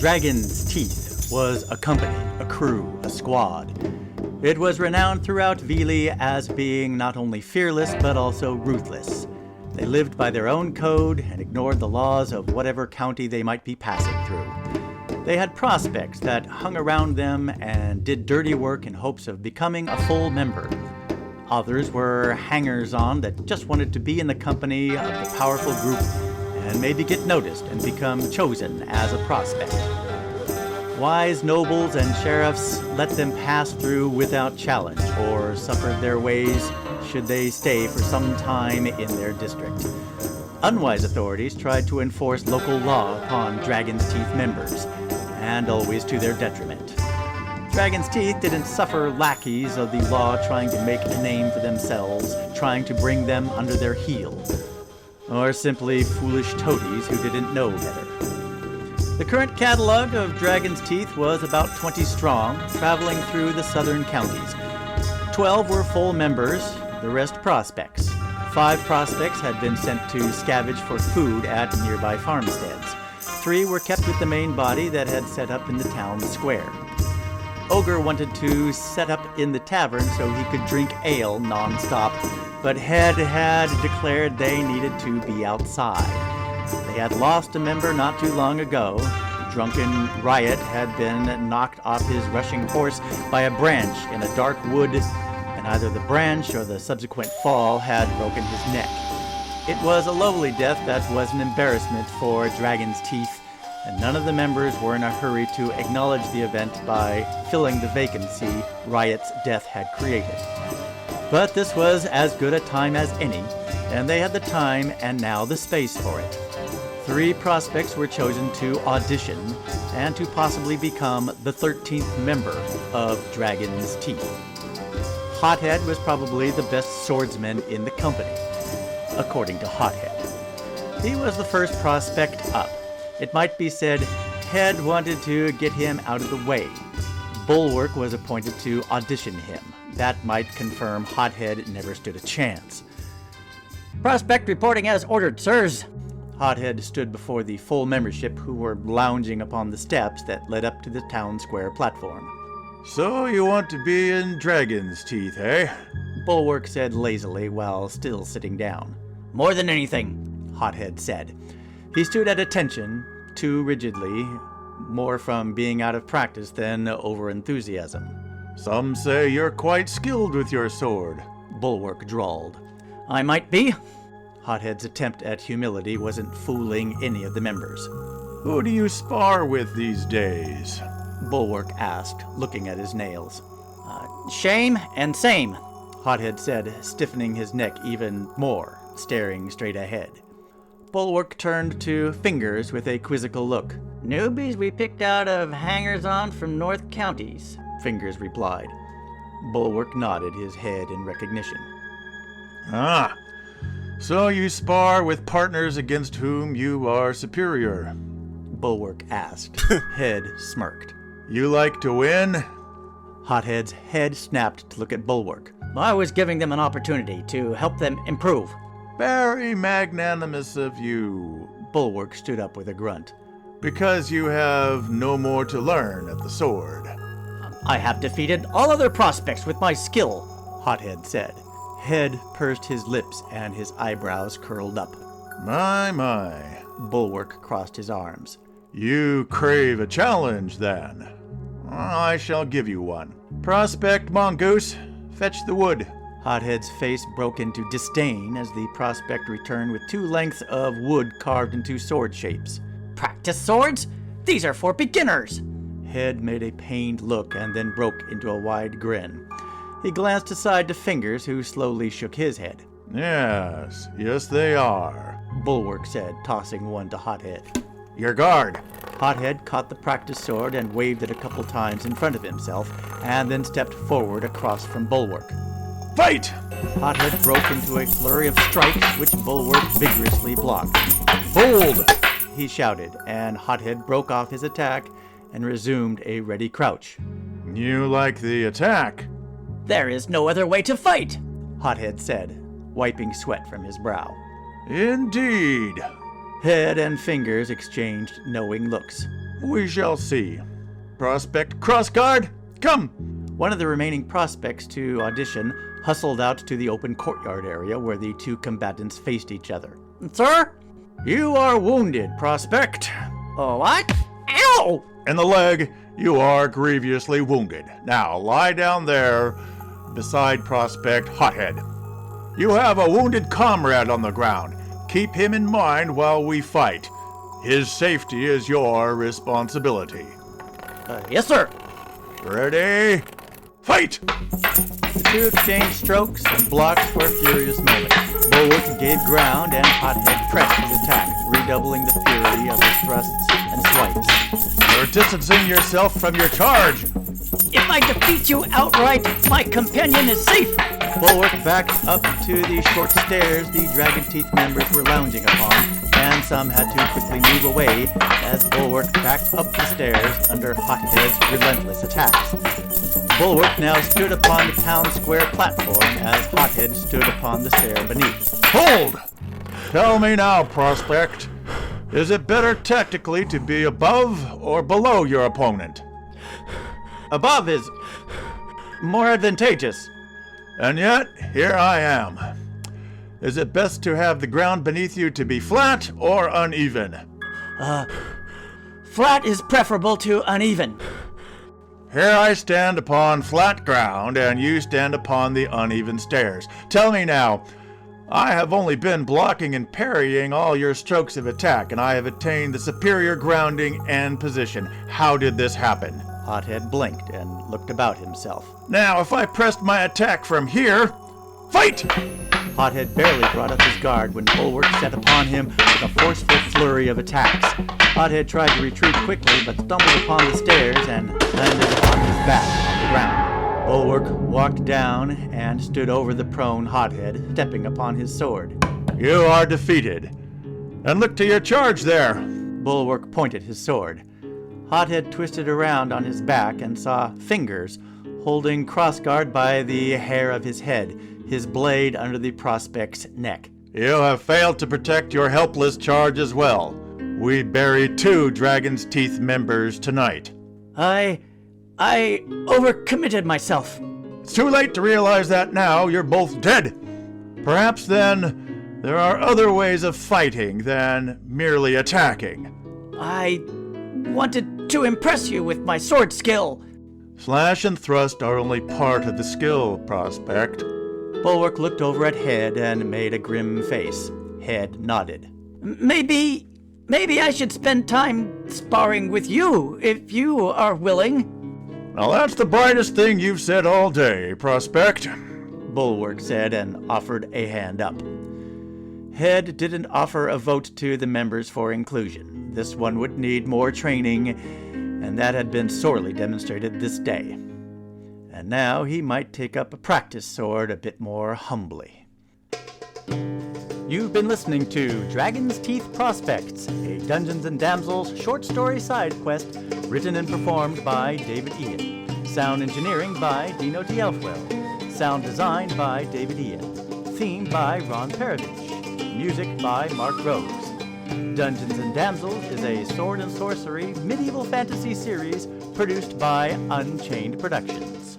Dragon's Teeth was a company, a crew, a squad. It was renowned throughout Vili as being not only fearless but also ruthless. They lived by their own code and ignored the laws of whatever county they might be passing through. They had prospects that hung around them and did dirty work in hopes of becoming a full member. Others were hangers-on that just wanted to be in the company of the powerful group and maybe get noticed and become chosen as a prospect. Wise nobles and sheriffs let them pass through without challenge or suffered their ways should they stay for some time in their district. Unwise authorities tried to enforce local law upon Dragon's Teeth members, and always to their detriment. Dragon's Teeth didn't suffer lackeys of the law trying to make a name for themselves, trying to bring them under their heel, or simply foolish toadies who didn't know better. The current catalog of Dragon's Teeth was about 20 strong, traveling through the southern counties. 12 were full members, the rest prospects. 5 prospects had been sent to scavenge for food at nearby farmsteads. 3 were kept with the main body that had set up in the town square. Ogre wanted to set up in the tavern so he could drink ale non-stop, but Head had declared they needed to be outside. They had lost a member not too long ago. Drunken Riot had been knocked off his rushing horse by a branch in a dark wood, and either the branch or the subsequent fall had broken his neck. It was a lowly death that was an embarrassment for Dragon's Teeth, and none of the members were in a hurry to acknowledge the event by filling the vacancy Riot's death had created. But this was as good a time as any, and they had the time and now the space for it. 3 prospects were chosen to audition and to possibly become the 13th member of Dragon's Teeth. Hothead was probably the best swordsman in the company, according to Hothead. He was the first prospect up. It might be said Head wanted to get him out of the way. Bulwark was appointed to audition him. That might confirm Hothead never stood a chance. Prospect reporting as ordered, sirs. Hothead stood before the full membership who were lounging upon the steps that led up to the town square platform. So you want to be in Dragon's Teeth, eh? Bulwark said lazily while still sitting down. More than anything, Hothead said. He stood at attention, too rigidly, more from being out of practice than over-enthusiasm. Some say you're quite skilled with your sword, Bulwark drawled. I might be. Hothead's attempt at humility wasn't fooling any of the members. Who do you spar with these days? Bulwark asked, looking at his nails. Shame and same, Hothead said, stiffening his neck even more, staring straight ahead. Bulwark turned to Fingers with a quizzical look. Newbies we picked out of hangers-on from north counties, Fingers replied. Bulwark nodded his head in recognition. Ah, so you spar with partners against whom you are superior? Bulwark asked. Head smirked. You like to win? Hothead's head snapped to look at Bulwark. I was giving them an opportunity to help them improve. Very magnanimous of you. Bulwark stood up with a grunt. Because you have no more to learn at the sword. I have defeated all other prospects with my skill, Hothead said. Head pursed his lips and his eyebrows curled up. My. Bulwark crossed his arms. You crave a challenge, then. I shall give you one. Prospect Mongoose, fetch the wood. Hothead's face broke into disdain as the prospect returned with 2 lengths of wood carved into sword shapes. Practice swords? These are for beginners. Head made a pained look and then broke into a wide grin. He glanced aside to Fingers, who slowly shook his head. Yes, they are, Bulwark said, tossing one to Hothead. Your guard. Hothead caught the practice sword and waved it a couple times in front of himself, and then stepped forward across from Bulwark. Fight! Hothead broke into a flurry of strikes, which Bulwark vigorously blocked. Hold! He shouted, and Hothead broke off his attack and resumed a ready crouch. You like the attack? There is no other way to fight, Hothead said, wiping sweat from his brow. Indeed. Head and Fingers exchanged knowing looks. We shall see. Prospect Crossguard, come! One of the remaining prospects to audition hustled out to the open courtyard area where the two combatants faced each other. Sir? You are wounded, Prospect. Oh, what? Ow! In the leg, you are grievously wounded. Now, lie down there beside Prospect Hothead. You have a wounded comrade on the ground. Keep him in mind while we fight. His safety is your responsibility. Yes, sir. Ready? Fight! The two exchanged strokes and blocks for a furious moment. Bulwark gave ground and Hothead pressed his attack, redoubling the fury of his thrusts and swipes. You're distancing yourself from your charge. If I defeat you outright, my companion is safe. Bulwark backed up to the short stairs the Dragon Teeth members were lounging upon, and some had to quickly move away as Bulwark backed up the stairs under Hothead's relentless attacks. Bulwark now stood upon the town square platform as Hothead stood upon the stair beneath. Hold! Tell me now, Prospect. Is it better tactically to be above or below your opponent? Above is more advantageous. And yet, here I am. Is it best to have the ground beneath you to be flat or uneven? Flat is preferable to uneven. Here I stand upon flat ground, and you stand upon the uneven stairs. Tell me now, I have only been blocking and parrying all your strokes of attack, and I have attained the superior grounding and position. How did this happen? Hothead blinked and looked about himself. Now, if I pressed my attack from here, fight! Hothead barely brought up his guard when Bulwark set upon him with a forceful flurry of attacks. Hothead tried to retreat quickly, but stumbled upon the stairs and landed on his back on the ground. Bulwark walked down and stood over the prone Hothead, stepping upon his sword. You are defeated. And look to your charge there. Bulwark pointed his sword. Hothead twisted around on his back and saw fingers holding Crossguard by the hair of his head, his blade under the prospect's neck. You have failed to protect your helpless charge as well. We buried 2 Dragon's Teeth members tonight. I overcommitted myself. It's too late to realize that now. You're both dead. Perhaps then there are other ways of fighting than merely attacking. I wanted to impress you with my sword skill. Slash and thrust are only part of the skill, Prospect. Bulwark looked over at Head and made a grim face. Head nodded. Maybe I should spend time sparring with you, if you are willing. Now that's the brightest thing you've said all day, Prospect. Bulwark said and offered a hand up. Head didn't offer a vote to the members for inclusion. This one would need more training, and that had been sorely demonstrated this day. And now he might take up a practice sword a bit more humbly. You've been listening to Dragon's Teeth Prospects, a Dungeons & Damsels short story side quest written and performed by David Ian. Sound engineering by Dino D'Elfwell. Sound design by David Ian. Theme by Ron Perovich. Music by Mark Rose. Dungeons & Damsels is a sword and sorcery medieval fantasy series produced by Unchained Productions.